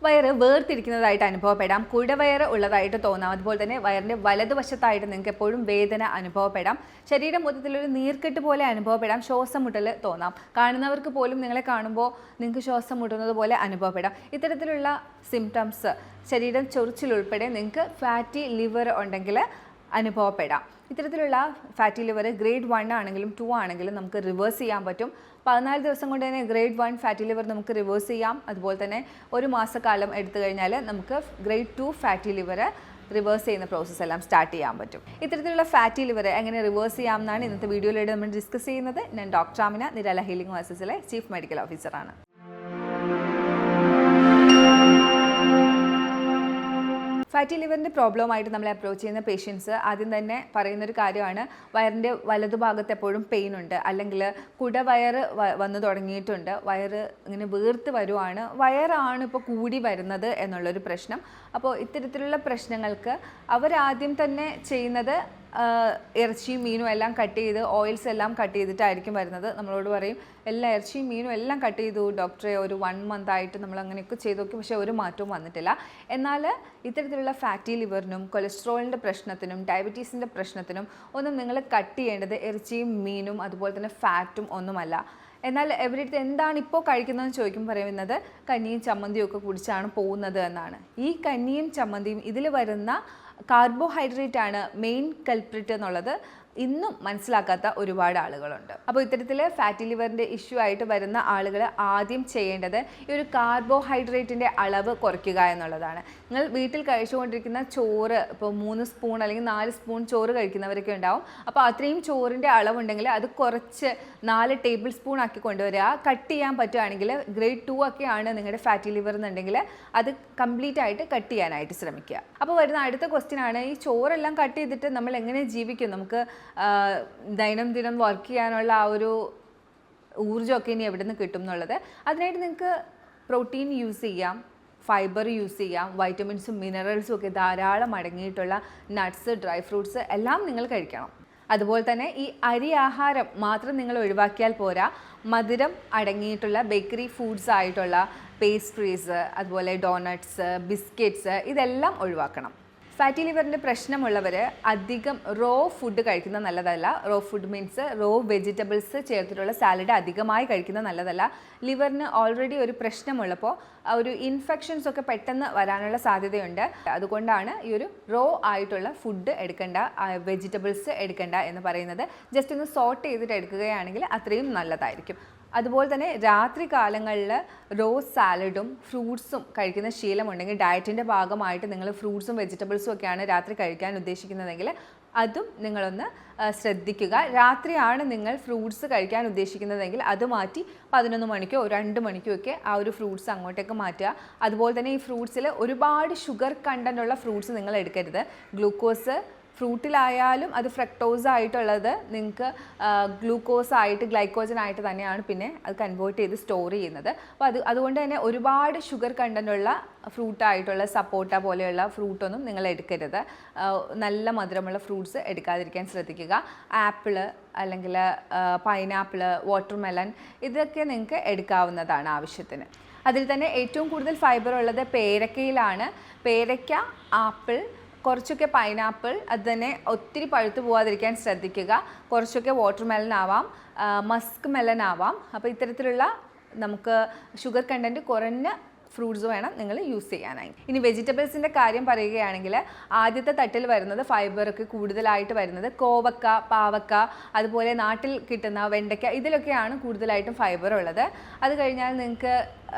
വയറ് വേർതിരിക്കുന്നതായിട്ട് അനുഭവപ്പെടാം, കുടവയറ് ഉള്ളതായിട്ട് തോന്നാം. അതുപോലെ തന്നെ വയറിൻ്റെ വലതുവശത്തായിട്ട് നിങ്ങൾക്ക് എപ്പോഴും വേദന അനുഭവപ്പെടാം, ശരീരം മൊത്തത്തിലൊരു നീർക്കെട്ട് പോലെ അനുഭവപ്പെടാം, ശ്വാസം മുട്ടൽ തോന്നാം. കാണുന്നവർക്ക് പോലും നിങ്ങളെ കാണുമ്പോൾ നിങ്ങൾക്ക് ശ്വാസം മുട്ടുന്നത് പോലെ അനുഭവപ്പെടാം. ഇത്തരത്തിലുള്ള സിംറ്റംസ് ശരീരം ചൊറിച്ചിലുൾപ്പെടെ നിങ്ങൾക്ക് ഫാറ്റി ലിവർ ഉണ്ടെങ്കിൽ അനുഭവപ്പെടാം. ഇത്തരത്തിലുള്ള ഫാറ്റി ലിവർ ഗ്രേഡ് 1 ആണെങ്കിലും 2 ആണെങ്കിലും നമുക്ക് റിവേഴ്സ് ചെയ്യാൻ പറ്റും. 14 ദിവസം കൊണ്ട് തന്നെ ഗ്രേഡ് 1 ഫാറ്റി ലിവർ നമുക്ക് റിവേഴ്സ് ചെയ്യാം. അതുപോലെ തന്നെ ഒരു മാസക്കാലം എടുത്തു കഴിഞ്ഞാൽ നമുക്ക് ഗ്രേഡ് 2 ഫാറ്റി ലിവർ റിവേഴ്സ് ചെയ്യുന്ന പ്രോസസ്സ് എല്ലാം സ്റ്റാർട്ട് ചെയ്യാൻ പറ്റും. ഇത്തരത്തിലുള്ള ഫാറ്റി ലിവർ എങ്ങനെ റിവേഴ്സ് ചെയ്യാം എന്നാണ് ഇന്നത്തെ വീഡിയോയിലൂടെ നമ്മൾ ഡിസ്കസ് ചെയ്യുന്നത്. ഞാൻ ഡോക്ടർ ആമിന, നിരാല ഹീലിംഗ് ഓയസിസിലെ ചീഫ് മെഡിക്കൽ ഓഫീസറാണ്. ഫാറ്റി ലിവറിൻ്റെ പ്രോബ്ലമായിട്ട് നമ്മൾ അപ്രോച്ച് ചെയ്യുന്ന പേഷ്യൻസ് ആദ്യം തന്നെ പറയുന്നൊരു കാര്യമാണ് വയറിൻ്റെ വലതുഭാഗത്ത് എപ്പോഴും പെയിൻ ഉണ്ട്, അല്ലെങ്കിൽ കുടവയറ് വന്നു തുടങ്ങിയിട്ടുണ്ട്, വയറ് ഇങ്ങനെ വീർത്ത് വരുവാണ്, വയറാണ് ഇപ്പോൾ കൂടി വരുന്നത് എന്നുള്ളൊരു പ്രശ്നം. അപ്പോൾ ഇത്തരത്തിലുള്ള പ്രശ്നങ്ങൾക്ക് അവരാദ്യം തന്നെ ചെയ്യുന്നത് ഇറച്ചിയും മീനും എല്ലാം കട്ട് ചെയ്ത് ഓയിൽസ് എല്ലാം കട്ട് ചെയ്തിട്ടായിരിക്കും വരുന്നത്. നമ്മളോട് പറയും എല്ലാ ഇറച്ചിയും മീനും എല്ലാം കട്ട് ചെയ്തു ഡോക്ടറെ, ഒരു 1 month ആയിട്ട് നമ്മൾ അങ്ങനെയൊക്കെ ചെയ്ത് നോക്കി, പക്ഷേ ഒരു മാറ്റവും വന്നിട്ടില്ല. എന്നാൽ ഇത്തരത്തിലുള്ള ഫാറ്റി ലിവറിനും കൊളസ്ട്രോളിൻ്റെ പ്രശ്നത്തിനും ഡയബറ്റീസിൻ്റെ പ്രശ്നത്തിനും ഒന്നും നിങ്ങൾ കട്ട് ചെയ്യേണ്ടത് ഇറച്ചിയും മീനും അതുപോലെ തന്നെ ഫാറ്റും ഒന്നുമല്ല. എന്നാൽ എവരിടത്ത് എന്താണ് ഇപ്പോൾ കഴിക്കുന്നതെന്ന് ചോദിക്കുമ്പോൾ പറയുന്നത് കഞ്ഞിയും ചമ്മന്തിയും ഒക്കെ കുടിച്ചാണ് പോകുന്നത് എന്നാണ്. ഈ കഞ്ഞിയും ചമ്മന്തിയും ഇതിൽ വരുന്ന കാർബോഹൈഡ്രേറ്റ് ആണ് മെയിൻ കൾപ്രിറ്റ് എന്നുള്ളത് ഇന്നും മനസ്സിലാക്കാത്ത ഒരുപാട് ആളുകളുണ്ട്. അപ്പോൾ ഇത്തരത്തിൽ ഫാറ്റി ലിവറിൻ്റെ ഇഷ്യൂ ആയിട്ട് വരുന്ന ആളുകൾ ആദ്യം ചെയ്യേണ്ടത് ഈ ഒരു കാർബോഹൈഡ്രേറ്റിൻ്റെ അളവ് കുറയ്ക്കുക എന്നുള്ളതാണ്. നിങ്ങൾ വീട്ടിൽ കഴിച്ചുകൊണ്ടിരിക്കുന്ന ചോറ് ഇപ്പോൾ 3 സ്പൂൺ അല്ലെങ്കിൽ 4 സ്പൂൺ ചോറ് കഴിക്കുന്നവരൊക്കെ ഉണ്ടാവും. അപ്പോൾ അത്രയും ചോറിൻ്റെ അളവുണ്ടെങ്കിൽ അത് കുറച്ച് 4 ടേബിൾ സ്പൂൺ ആക്കി കൊണ്ടുവരിക. കട്ട് ചെയ്യാൻ പറ്റുകയാണെങ്കിൽ ഗ്രേഡ് 2 ഒക്കെയാണ് നിങ്ങളുടെ ഫാറ്റി ലിവർ എന്നുണ്ടെങ്കിൽ അത് കംപ്ലീറ്റ് ആയിട്ട് കട്ട് ചെയ്യാനായിട്ട് ശ്രമിക്കുക. അപ്പോൾ വരുന്ന അടുത്ത ക്വസ്റ്റ്യൻ ആണ്, ഈ ചോറെല്ലാം കട്ട് ചെയ്തിട്ട് നമ്മൾ എങ്ങനെ ജീവിക്കും, നമുക്ക് ദൈനംദിനം വർക്ക് ചെയ്യാനുള്ള ആ ഒരു ഊർജ്ജമൊക്കെ ഇനി എവിടെ നിന്ന് കിട്ടും എന്നുള്ളത്. അതിനായിട്ട് നിങ്ങൾക്ക് പ്രോട്ടീൻ യൂസ് ചെയ്യാം, ഫൈബർ യൂസ് ചെയ്യാം, വൈറ്റമിൻസും മിനറൽസും ഒക്കെ ധാരാളം അടങ്ങിയിട്ടുള്ള നട്ട്സ്, ഡ്രൈ ഫ്രൂട്ട്സ് എല്ലാം നിങ്ങൾ കഴിക്കണം. അതുപോലെ തന്നെ ഈ അരി ആഹാരം മാത്രം നിങ്ങൾ ഒഴിവാക്കിയാൽ പോരാ, മധുരം അടങ്ങിയിട്ടുള്ള ബേക്കറി ഫുഡ്സ് ആയിട്ടുള്ള പേസ്ട്രീസ്, അതുപോലെ ഡോണട്ട്സ്, ബിസ്ക്കറ്റ്സ് ഇതെല്ലാം ഒഴിവാക്കണം. ഫാറ്റി ലിവറിൻ്റെ പ്രശ്നമുള്ളവർ അധികം റോ ഫുഡ് കഴിക്കുന്നത് നല്ലതല്ല. Raw food means raw vegetables ചേർത്തിട്ടുള്ള സാലഡ് അധികമായി കഴിക്കുന്നത് നല്ലതല്ല. ലിവറിന് ഓൾറെഡി ഒരു പ്രശ്നമുള്ളപ്പോൾ ഒരു ഇൻഫെക്ഷൻസ് ഒക്കെ പെട്ടെന്ന് വരാനുള്ള സാധ്യതയുണ്ട്. അതുകൊണ്ടാണ് ഈ ഒരു റോ ആയിട്ടുള്ള ഫുഡ് എടുക്കേണ്ട, വെജിറ്റബിൾസ് എടുക്കേണ്ട എന്ന് പറയുന്നത്. ജസ്റ്റ് ഒന്ന് സോട്ട് ചെയ്തിട്ട് എടുക്കുകയാണെങ്കിൽ അത്രയും നല്ലതായിരിക്കും. അതുപോലെ തന്നെ രാത്രി കാലങ്ങളിൽ റോസ് സാലഡും ഫ്രൂട്ട്സും കഴിക്കുന്ന ശീലമുണ്ടെങ്കിൽ, ഡയറ്റിൻ്റെ ഭാഗമായിട്ട് നിങ്ങൾ ഫ്രൂട്ട്സും വെജിറ്റബിൾസും ഒക്കെയാണ് രാത്രി കഴിക്കാൻ ഉദ്ദേശിക്കുന്നതെങ്കിൽ അതും നിങ്ങളൊന്ന് ശ്രദ്ധിക്കുക. രാത്രിയാണ് നിങ്ങൾ ഫ്രൂട്ട്സ് കഴിക്കാൻ ഉദ്ദേശിക്കുന്നതെങ്കിൽ അത് മാറ്റി 11 മണിക്കോ 2 മണിക്കോ ഒക്കെ ആ ഒരു ഫ്രൂട്ട്സ് അങ്ങോട്ടേക്ക് മാറ്റുക. അതുപോലെ തന്നെ ഈ ഫ്രൂട്ട്സിൽ ഒരുപാട് ഷുഗർ കണ്ടൻ്റ് ഉള്ള ഫ്രൂട്ട്സ് നിങ്ങൾ എടുക്കരുത്. ഗ്ലൂക്കോസ് ഫ്രൂട്ടിലായാലും അത് ഫ്രക്ടോസ് ആയിട്ടുള്ളത് നിങ്ങൾക്ക് ഗ്ലൂക്കോസ് ആയിട്ട് ഗ്ലൈക്കോജൻ ആയിട്ട് തന്നെയാണ് പിന്നെ അത് കൺവേർട്ട് ചെയ്ത് സ്റ്റോർ ചെയ്യുന്നത്. അപ്പോൾ അതുകൊണ്ട് തന്നെ ഒരുപാട് ഷുഗർ കണ്ടൻ്റുള്ള ഫ്രൂട്ടായിട്ടുള്ള സപ്പോട്ട പോലെയുള്ള ഫ്രൂട്ടൊന്നും നിങ്ങൾ എടുക്കരുത്. നല്ല മധുരമുള്ള ഫ്രൂട്ട്സ് എടുക്കാതിരിക്കാൻ ശ്രദ്ധിക്കുക. ആപ്പിള് അല്ലെങ്കിൽ പൈനാപ്പിള്, വാട്ടർമെലൺ ഇതൊക്കെ നിങ്ങൾക്ക് എടുക്കാവുന്നതാണ് ആവശ്യത്തിന്. അതിൽ തന്നെ ഏറ്റവും കൂടുതൽ ഫൈബർ ഉള്ളത് പേരക്കയിലാണ്. പേരയ്ക്ക, ആപ്പിൾ, കുറച്ചൊക്കെ പൈനാപ്പിൾ, അത് തന്നെ ഒത്തിരി പഴുത്തു പോകാതിരിക്കാൻ ശ്രദ്ധിക്കുക. കുറച്ചൊക്കെ വാട്ടർമെലൺ ആവാം, മസ്ക് മെലൺ ആവാം. അപ്പോൾ ഇത്തരത്തിലുള്ള നമുക്ക് ഷുഗർ കണ്ടൻറ്റ് കുറഞ്ഞ ഫ്രൂട്ട്സ് വേണം നിങ്ങൾ യൂസ് ചെയ്യാനായി. ഇനി വെജിറ്റബിൾസിൻ്റെ കാര്യം പറയുകയാണെങ്കിൽ ആദ്യത്തെ തട്ടിൽ വരുന്നത് ഫൈബറൊക്കെ കൂടുതലായിട്ട് വരുന്നത് കോവക്ക, പാവക്ക, അതുപോലെ നാട്ടിൽ കിട്ടുന്ന വെണ്ടയ്ക്ക, ഇതിലൊക്കെയാണ് കൂടുതലായിട്ടും ഫൈബർ ഉള്ളത്. അത് കഴിഞ്ഞാൽ നിങ്ങൾക്ക്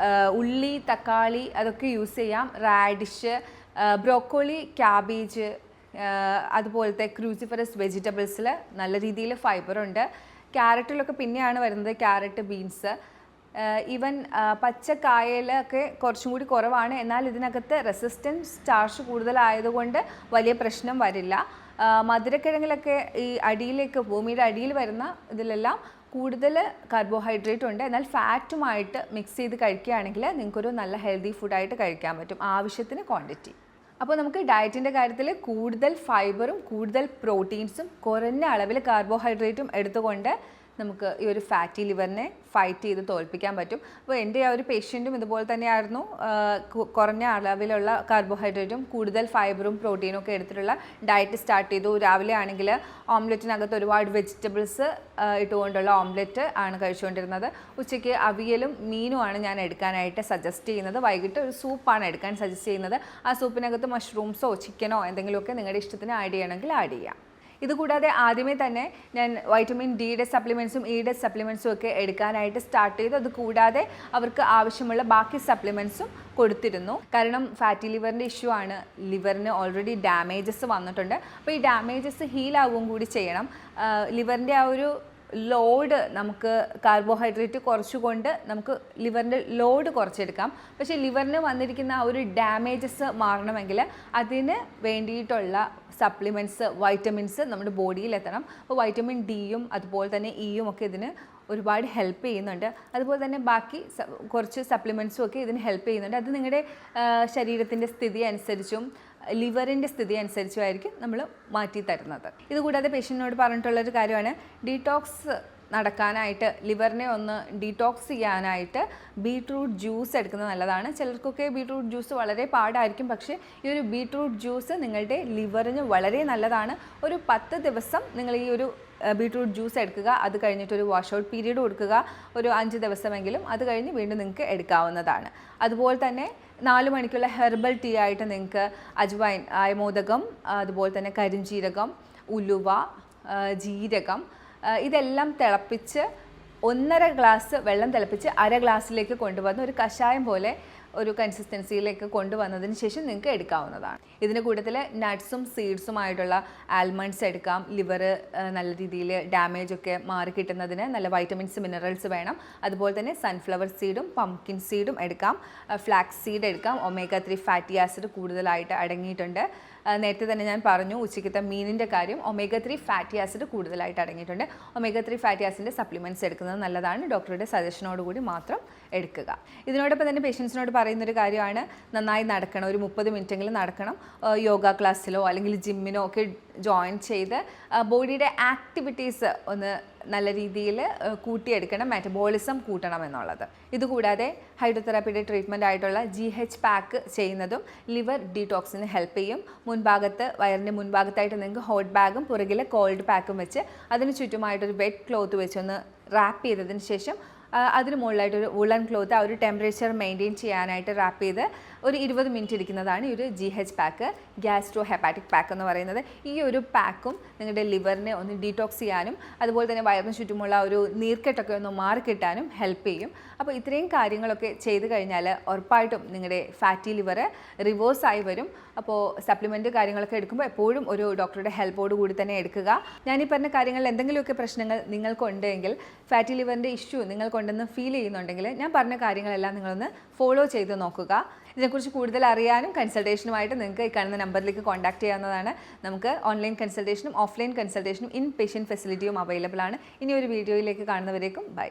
ഉള്ളി, തക്കാളി അതൊക്കെ യൂസ് ചെയ്യാം. റാഡിഷ്, ബ്രോക്കോളി, ക്യാബേജ്, അതുപോലത്തെ ക്രൂസിഫറസ് വെജിറ്റബിൾസിൽ നല്ല രീതിയിൽ ഫൈബറുണ്ട്. ക്യാരറ്റിലൊക്കെ പിന്നെയാണ് വരുന്നത് ക്യാരറ്റ്, ബീൻസ്. ഈവൻ പച്ചക്കായയിലൊക്കെ കുറച്ചും കൂടി കുറവാണ്. എന്നാൽ ഇതിനകത്ത് റെസിസ്റ്റൻസ് സ്റ്റാർച്ച് കൂടുതലായതുകൊണ്ട് വലിയ പ്രശ്നം വരില്ല. മധുരക്കിഴങ്ങിലൊക്കെ ഈ അടിയിലേക്ക് ഭൂമിയുടെ അടിയിൽ വരുന്ന ഇതിലെല്ലാം കൂടുതൽ കാർബോഹൈഡ്രേറ്റ് ഉണ്ട്. എന്നാൽ ഫാറ്റുമായിട്ട് മിക്സ് ചെയ്ത് കഴിക്കുകയാണെങ്കിൽ നിങ്ങൾക്കൊരു നല്ല ഹെൽത്തി ഫുഡായിട്ട് കഴിക്കാൻ പറ്റും, ആവശ്യത്തിന് ക്വാണ്ടിറ്റി. അപ്പോൾ നമുക്ക് ഡയറ്റിൻ്റെ കാര്യത്തിൽ കൂടുതൽ ഫൈബറും കൂടുതൽ പ്രോട്ടീൻസും കുറഞ്ഞ അളവിൽ കാർബോഹൈഡ്രേറ്റും എടുത്തുകൊണ്ട് നമുക്ക് ഈ ഒരു ഫാറ്റി ലിവറിനെ ഫൈറ്റ് ചെയ്ത് തോൽപ്പിക്കാൻ പറ്റും. അപ്പോൾ എൻ്റെ ആ ഒരു പേഷ്യൻറ്റും ഇതുപോലെ തന്നെയായിരുന്നു. കുറഞ്ഞ അളവിലുള്ള കാർബോഹൈഡ്രേറ്റും കൂടുതൽ ഫൈബറും പ്രോട്ടീനും ഒക്കെ എടുത്തിട്ടുള്ള ഡയറ്റ് സ്റ്റാർട്ട് ചെയ്തു. രാവിലെ ആണെങ്കിൽ ഓംലെറ്റിനകത്ത് ഒരുപാട് വെജിറ്റബിൾസ് ഇട്ടുകൊണ്ടുള്ള ഓംലെറ്റ് ആണ് കഴിച്ചുകൊണ്ടിരുന്നത്. ഉച്ചയ്ക്ക് അവിയലും മീനുമാണ് ഞാൻ എടുക്കാനായിട്ട് സജസ്റ്റ് ചെയ്യുന്നത്. വൈകിട്ട് ഒരു സൂപ്പാണ് എടുക്കാൻ സജസ്റ്റ് ചെയ്യുന്നത്. ആ സൂപ്പിനകത്ത് മഷ്റൂംസോ ചിക്കനോ എന്തെങ്കിലുമൊക്കെ നിങ്ങളുടെ ഇഷ്ടത്തിന് ആഡ് ചെയ്യണമെങ്കിൽ ആഡ് ചെയ്യാം. ഇതുകൂടാതെ ആദ്യമേ തന്നെ ഞാൻ വൈറ്റമിൻ ഡിയുടെ സപ്ലിമെൻറ്റ്സും ഇയുടെ സപ്ലിമെൻറ്റ്സും ഒക്കെ എടുക്കാനായിട്ട് സ്റ്റാർട്ട് ചെയ്തു. അതുകൂടാതെ അവർക്ക് ആവശ്യമുള്ള ബാക്കി സപ്ലിമെൻറ്റ്സും കൊടുത്തിരുന്നു. കാരണം ഫാറ്റി ലിവറിൻ്റെ ഇഷ്യൂ ആണ്. ലിവറിന് ഓൾറെഡി ഡാമേജസ് വന്നിട്ടുണ്ട്. അപ്പോൾ ഈ ഡാമേജസ് ഹീലാവുകയും കൂടി ചെയ്യണം. ലിവറിൻ്റെ ആ ഒരു ലോഡ് നമുക്ക് കാർബോഹൈഡ്രേറ്റ് കുറച്ചുകൊണ്ട് നമുക്ക് ലിവറിൻ്റെ ലോഡ് കുറച്ചെടുക്കാം. പക്ഷേ ലിവറിന് വന്നിരിക്കുന്ന ആ ഒരു ഡാമേജസ് മാറണമെങ്കിൽ അതിന് വേണ്ടിയിട്ടുള്ള സപ്ലിമെൻറ്റ്സ് വൈറ്റമിൻസ് നമ്മുടെ ബോഡിയിൽ എത്തണം. അപ്പോൾ വൈറ്റമിൻ ഡിയും അതുപോലെ തന്നെ ഇയും ഒക്കെ ഇതിന് ഒരുപാട് ഹെൽപ്പ് ചെയ്യുന്നുണ്ട്. അതുപോലെ തന്നെ ബാക്കി കുറച്ച് സപ്ലിമെൻറ്റ്സും ഒക്കെ ഇതിന് ഹെൽപ്പ് ചെയ്യുന്നുണ്ട്. അത് നിങ്ങളുടെ ശരീരത്തിൻ്റെ സ്ഥിതി അനുസരിച്ചും ലിവറിൻ്റെ സ്ഥിതി അനുസരിച്ചുമായിരിക്കും നമ്മൾ മാറ്റി തരുന്നത്. ഇതുകൂടാതെ പേഷ്യൻറ്റിനോട് പറഞ്ഞിട്ടുള്ളൊരു കാര്യമാണ്, ഡീടോക്സ് നടക്കാനായിട്ട് ലിവറിനെ ഒന്ന് ഡീടോക്സ് ചെയ്യാനായിട്ട് ബീട്രൂട്ട് ജ്യൂസ് എടുക്കുന്നത് നല്ലതാണ്. ചിലർക്കൊക്കെ ബീട്രൂട്ട് ജ്യൂസ് വളരെ പാടായിരിക്കും. പക്ഷേ ഈ ഒരു ബീട്രൂട്ട് ജ്യൂസ് നിങ്ങളുടെ ലിവറിന് വളരെ നല്ലതാണ്. ഒരു 10 ദിവസം നിങ്ങൾ ഈ ഒരു ബീട്രൂട്ട് ജ്യൂസ് എടുക്കുക. അത് കഴിഞ്ഞിട്ടൊരു വാഷ് ഔട്ട് പീരീഡ് കൊടുക്കുക, ഒരു 5 ദിവസമെങ്കിലും. അത് കഴിഞ്ഞ് വീണ്ടും നിങ്ങൾക്ക് എടുക്കാവുന്നതാണ്. അതുപോലെ തന്നെ 4 മണിക്കുള്ള ഹെർബൽ ടീ ആയിട്ട് നിങ്ങൾക്ക് അജ്വൈൻ, ആയമോദകം, അതുപോലെ തന്നെ കരിഞ്ജീരകം, ഉലുവ, ജീരകം ഇതെല്ലാം തിളപ്പിച്ച് 1.5 ഗ്ലാസ് വെള്ളം തിളപ്പിച്ച് 1/2 ഗ്ലാസ്സിലേക്ക് കൊണ്ടുവന്ന് ഒരു കഷായം പോലെ ഒരു കൺസിസ്റ്റൻസിയിലേക്ക് കൊണ്ടുവന്നതിന് ശേഷം നിങ്ങൾക്ക് എടുക്കാവുന്നതാണ്. ഇതിൻ്റെ കൂട്ടത്തിൽ നട്ട്സും സീഡ്സുമായിട്ടുള്ള ആൽമണ്ട്സ് എടുക്കാം. ലിവർ നല്ല രീതിയിൽ ഡാമേജൊക്കെ മാറി കിട്ടുന്നതിന് നല്ല വൈറ്റമിൻസ് മിനറൽസ് വേണം. അതുപോലെ തന്നെ സൺഫ്ലവർ സീഡും പംകിൻ സീഡും എടുക്കാം. ഫ്ലാക്സ് സീഡ് എടുക്കാം. ഒമേഗ 3 ഫാറ്റി ആസിഡ് കൂടുതലായിട്ട് അടങ്ങിയിട്ടുണ്ട്. നേരത്തെ തന്നെ ഞാൻ പറഞ്ഞു ഉച്ചയ്ക്കത്തെ മീനിൻ്റെ കാര്യം. ഒമേഗ 3 ഫാറ്റി ആസിഡ് കൂടുതലായിട്ട് അടങ്ങിയിട്ടുണ്ട്. ഒമേഗ 3 ഫാറ്റി ആസിഡിൻ്റെ സപ്ലിമെൻറ്റ്സ് എടുക്കുന്നത് നല്ലതാണ്. ഡോക്ടറുടെ സജഷനോടുകൂടി മാത്രം എടുക്കുക. ഇതിനോടൊപ്പം തന്നെ പേഷ്യൻസിനോട് പറയുന്നൊരു കാര്യമാണ്, നന്നായി നടക്കണം. ഒരു 30 മിനിറ്റെങ്കിലും നടക്കണം. യോഗ ക്ലാസ്സിലോ അല്ലെങ്കിൽ ജിമ്മിനോ ഒക്കെ ജോയിൻ ചെയ്ത് ബോഡിയുടെ ആക്ടിവിറ്റീസ് ഒന്ന് നല്ല രീതിയിൽ കൂട്ടിയെടുക്കണം. മെറ്റബോളിസം കൂട്ടണം എന്നുള്ളത്. ഇതുകൂടാതെ ഹൈഡ്രോതെറാപ്പിയുടെ ട്രീറ്റ്മെൻ്റ് ആയിട്ടുള്ള GH പാക്ക് ചെയ്യുന്നതും ലിവർ ഡീടോക്സിന് ഹെൽപ്പ് ചെയ്യും. മുൻഭാഗത്ത് വയറിൻ്റെ മുൻഭാഗത്തായിട്ട് നിങ്ങൾക്ക് ഹോട്ട് ബാഗും പുറകിൽ കോൾഡ് പാക്കും വെച്ച് അതിന് ചുറ്റുമായിട്ടൊരു വെറ്റ് ക്ലോത്ത് വെച്ച് ഒന്ന് റാപ്പ് ചെയ്തതിന് ശേഷം അതിന് മുകളിലായിട്ടൊരു വുളൻ ക്ലോത്ത് ആ ഒരു ടെമ്പറേച്ചർ മെയിൻറ്റെയിൻ ചെയ്യാനായിട്ട് റാപ്പ് ചെയ്ത് ഒരു 20 മിനിറ്റ് ഇരിക്കുന്നതാണ് ഈ ഒരു GH pack, gastro hepatic pack എന്ന് പറയുന്നത്. ഈ ഒരു പാക്കും നിങ്ങളുടെ ലിവറിനെ ഒന്ന് ഡീടോക്സ് ചെയ്യാനും അതുപോലെ തന്നെ വയറിന് ചുറ്റുമുള്ള ഒരു നീർക്കെട്ടൊക്കെ ഒന്ന് മാറിക്കിട്ടാനും ഹെൽപ്പ് ചെയ്യും. അപ്പോൾ ഇത്രയും കാര്യങ്ങളൊക്കെ ചെയ്ത് കഴിഞ്ഞാൽ ഉറപ്പായിട്ടും നിങ്ങളുടെ ഫാറ്റി ലിവർ റിവേഴ്സായി വരും. അപ്പോൾ സപ്ലിമെൻറ്റ് കാര്യങ്ങളൊക്കെ എടുക്കുമ്പോൾ എപ്പോഴും ഒരു ഡോക്ടറുടെ ഹെൽപ്പോട് കൂടി തന്നെ എടുക്കുക. ഞാനീ പറഞ്ഞ കാര്യങ്ങളിൽ എന്തെങ്കിലുമൊക്കെ പ്രശ്നങ്ങൾ നിങ്ങൾക്കുണ്ടെങ്കിൽ, ഫാറ്റി ലിവറിൻ്റെ ഇഷ്യൂ നിങ്ങൾക്കുണ്ടെന്ന് ഫീൽ ചെയ്യുന്നുണ്ടെങ്കിൽ ഞാൻ പറഞ്ഞ കാര്യങ്ങളെല്ലാം നിങ്ങളൊന്ന് ഫോളോ ചെയ്ത് നോക്കുക. ഇതിനെക്കുറിച്ച് കൂടുതൽ അറിയാനും കൺസൾട്ടേഷനുമായിട്ട് നിങ്ങൾക്ക് ഈ കാണുന്ന നമ്പറിലേക്ക് കോൺടാക്ട് ചെയ്യാവുന്നതാണ്. നമുക്ക് ഓൺലൈൻ കൺസൾട്ടേഷനും ഓഫ്ലൈൻ കൺസൾട്ടേഷനും ഇൻ പേഷ്യൻറ്റ് ഫെസിലിറ്റിയും അവൈലബിൾ ആണ്. ഇനി ഒരു വീഡിയോയിലേക്ക് കാണുന്നവരേക്കും ബൈ.